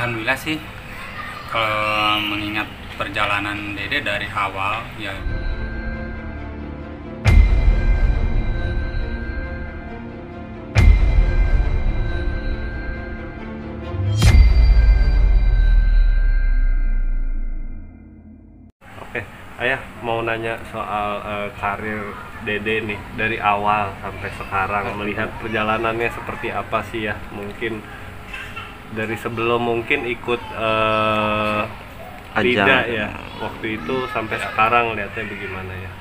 Alhamdulillah sih, kalau mengingat perjalanan Dede dari awal ya. Oke, Ayah mau nanya soal karir Dede nih dari awal sampai sekarang, melihat perjalanannya seperti apa sih ya? Mungkin dari sebelum mungkin ikut tidak ya waktu itu sampai sekarang lihatnya bagaimana ya?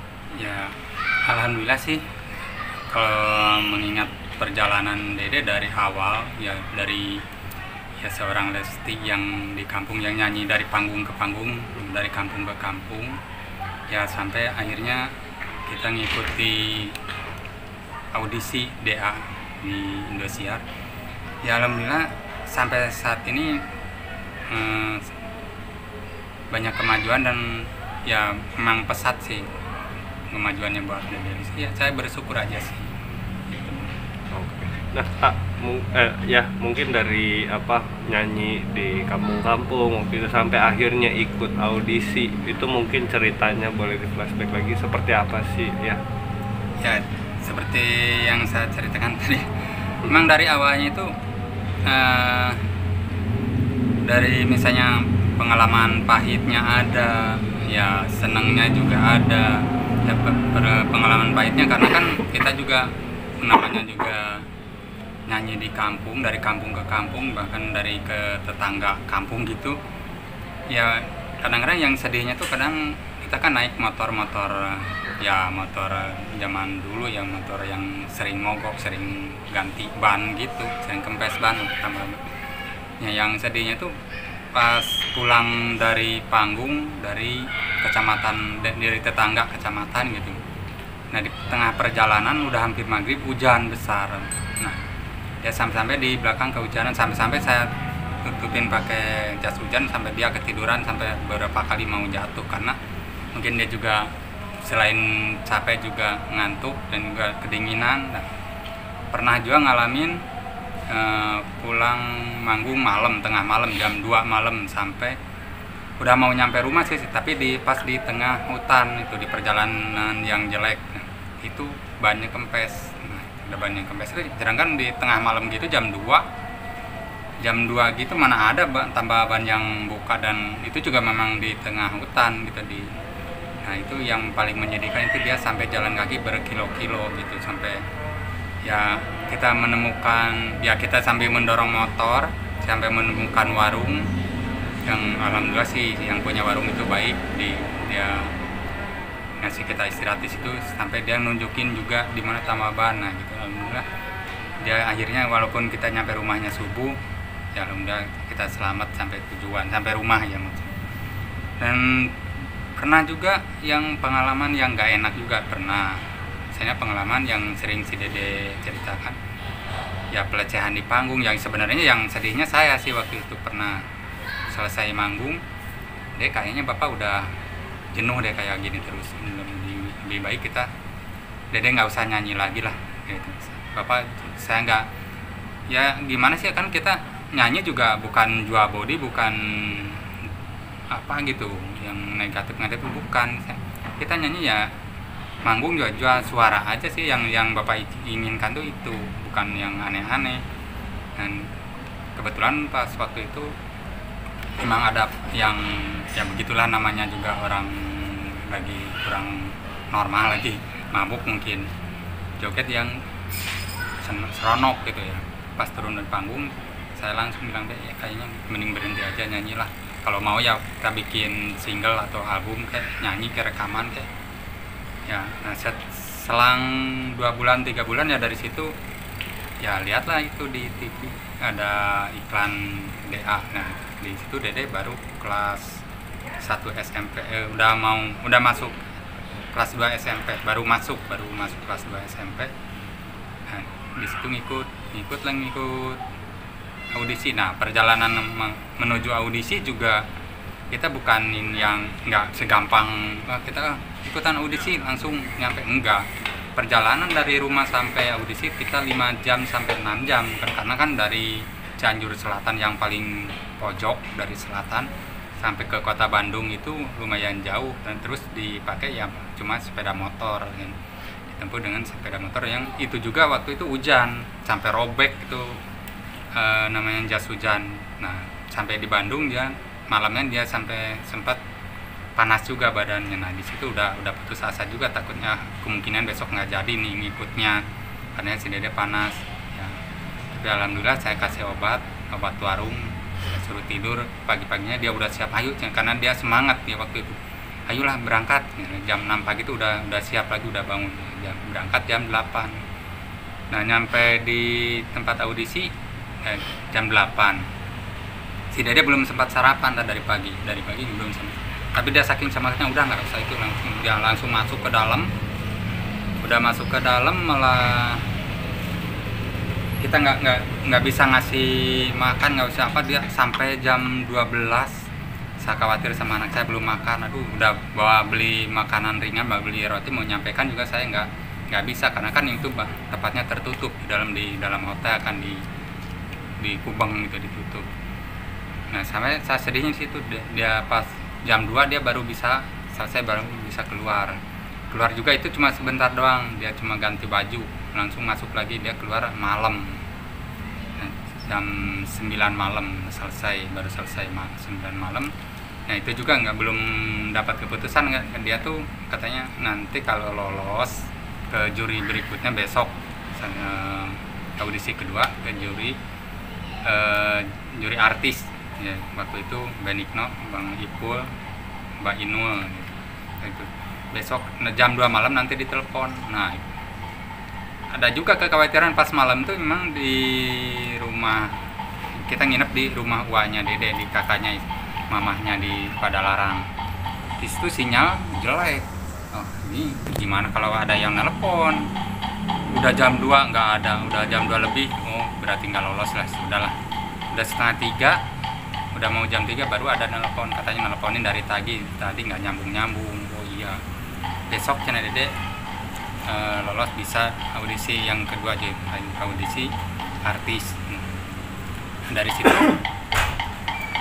Ya, Alhamdulillah sih, kalau mengingat perjalanan Dede dari awal ya, dari ya seorang Lesti yang di kampung yang nyanyi dari panggung ke panggung, dari kampung ke kampung, ya sampai akhirnya kita ngikuti audisi DA di Indosiar. Ya Alhamdulillah sampai saat ini banyak kemajuan dan ya memang pesat sih kemajuannya buat Dede. Ya saya bersyukur aja sih. Oke. Nah, ya mungkin dari apa nyanyi di kampung-kampung waktu itu sampai akhirnya ikut audisi itu, mungkin ceritanya boleh di flashback lagi seperti apa sih ya? Ya seperti yang saya ceritakan tadi, memang dari awalnya itu dari misalnya pengalaman pahitnya ada, ya senangnya juga ada. Ya pengalaman pahitnya karena kan kita juga namanya juga nyanyi di kampung, dari kampung ke kampung, bahkan dari ke tetangga kampung gitu. Ya kadang-kadang yang sedihnya tuh kadang kita kan naik motor-motor, ya motor zaman dulu ya, motor yang sering mogok, sering ganti ban gitu, sering kempes ban tambah. Ya yang sedihnya tuh pas pulang dari panggung, dari kecamatan, dari tetangga kecamatan gitu. Nah di tengah perjalanan udah hampir maghrib, hujan besar. Nah ya sampai-sampai di belakang kehujanan, sampai-sampai saya tutupin pakai jas hujan sampai dia ketiduran, sampai beberapa kali mau jatuh karena mungkin dia juga selain capek juga ngantuk dan juga kedinginan. Nah, pernah juga ngalamin pulang manggung malam, tengah malam jam 2 malam, sampai udah mau nyampe rumah sih, tapi pas di tengah hutan itu, di perjalanan yang jelek, itu bannya kempes. Ada banyak kempes, sedangkan di tengah malam gitu jam 2 gitu mana ada tambah ban yang buka, dan itu juga memang di tengah hutan gitu nah itu yang paling menyedihkan, itu dia sampai jalan kaki berkilo-kilo gitu, sampai ya kita menemukan, ya kita sambil mendorong motor sampai menemukan warung yang alhamdulillah sih yang punya warung itu baik, dia ngasih kita istirahat di situ, sampai dia nunjukin juga di mana tambah ban. Nah gitu, alhamdulillah dia akhirnya walaupun kita nyampe rumahnya subuh, ya alhamdulillah kita selamat sampai tujuan, sampai rumah ya maksudnya. Dan pernah juga yang pengalaman yang gak enak juga pernah, misalnya pengalaman yang sering si Dede ceritakan, ya pelecehan di panggung, yang sebenarnya yang sedihnya saya sih waktu itu pernah selesai manggung, deh kayaknya bapak udah jenuh deh kayak gini terus, lebih baik kita Dede nggak usah nyanyi lagi lah gitu. Bapak saya nggak, ya gimana sih, kan kita nyanyi juga bukan jual body, bukan apa gitu yang negatif bukan, kita nyanyi ya manggung juga jual suara aja sih, yang bapak inginkan tuh itu, bukan yang aneh-aneh. Dan kebetulan pas waktu itu memang ada yang ya begitulah, namanya juga orang lagi kurang normal, lagi mabuk mungkin, joget yang seronok gitu ya. Pas turun dari panggung saya langsung bilang deh, ya kayaknya mending berhenti aja nyanyi lah, kalau mau ya kita bikin single atau album kayak nyanyi, kayak rekaman kayak ya. Nah selang 2 bulan 3 bulan ya dari situ ya lihatlah itu di TV ada iklan DA. Nah di situ Dede baru kelas 1 SMP, udah masuk kelas 2 SMP, baru masuk kelas 2 SMP. Nah di situ ngikut audisi. Nah perjalanan menuju audisi juga kita bukan yang nggak segampang kita ikutan audisi langsung nyampe, enggak. Perjalanan dari rumah sampai audisi kita 5 jam sampai 6 jam, karena kan dari Cianjur Selatan yang paling pojok dari selatan sampai ke kota Bandung itu lumayan jauh, dan terus dipakai ya cuma sepeda motor kan. Ditempuh dengan sepeda motor yang itu juga waktu itu hujan sampai robek itu, namanya jas hujan. Nah sampai di Bandung dia malamnya dia sampai sempat panas juga badannya. Nah di situ udah putus asa juga, takutnya kemungkinan besok nggak jadi nih ngikutnya karena si Dede panas ya. Tapi alhamdulillah saya kasih obat warung, saya suruh tidur. Pagi-paginya dia udah siap, ayo, karena dia semangat ya waktu itu, ayolah berangkat. Jam 6 pagi itu udah siap lagi, udah bangun, berangkat jam 8. Nah nyampe di tempat audisi jam 8. Si Dede belum sempat sarapan dari pagi belum sempat. Tapi dia saking semangatnya udah nggak usah itu, dia langsung masuk ke dalam. Udah masuk ke dalam malah kita nggak bisa ngasih makan, nggak usah apa, dia sampai jam 12. Saya khawatir sama anak saya belum makan, aduh udah bawa beli makanan ringan, bawa beli roti, mau nyampaikan juga saya nggak bisa karena kan itu tepatnya tertutup di dalam hotel kan, di kubang gitu ditutup. Nah sampai saya sedihnya situ, dia pas jam 2 dia baru bisa selesai, baru bisa keluar juga itu cuma sebentar doang, dia cuma ganti baju langsung masuk lagi, dia keluar malam. Nah, jam 9 malam baru selesai 9 malam. Nah itu juga belum dapat keputusan, dia tuh katanya nanti kalau lolos ke juri berikutnya besok, audisi kedua ke juri artis ya, waktu itu Benigno, Bang Ipul, Mbak Inul gitu. Besok jam 2 malam nanti ditelepon. Nah ada juga kekhawatiran pas malam tuh, memang di rumah kita nginep di rumah uanya Dede, di kakaknya mamahnya di Padalarang. Di situ sinyal jelek. Oh ini gimana kalau ada yang nelpon? Udah jam 2 nggak ada, udah jam 2 lebih, oh berarti nggak lolos lah, sudahlah. Udah setengah 3, udah mau jam 3 baru ada nelpon, katanya nelponin dari tadi nggak nyambung. Oh iya, besok channel Dede lolos bisa audisi yang kedua aja, audisi artis. Dari situ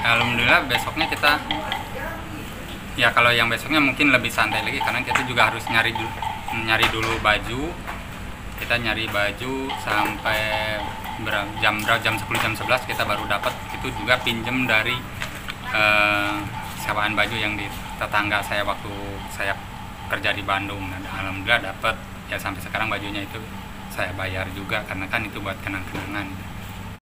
alhamdulillah besoknya kita ya, kalau yang besoknya mungkin lebih santai lagi karena kita juga harus nyari dulu baju. Kita nyari baju sampai jam 10 jam 11 kita baru dapat. Itu juga pinjem dari sewaan baju yang di tetangga saya waktu saya kerja di Bandung. Dan alhamdulillah dapat ya, sampai sekarang bajunya itu saya bayar juga karena kan itu buat kenang-kenangan.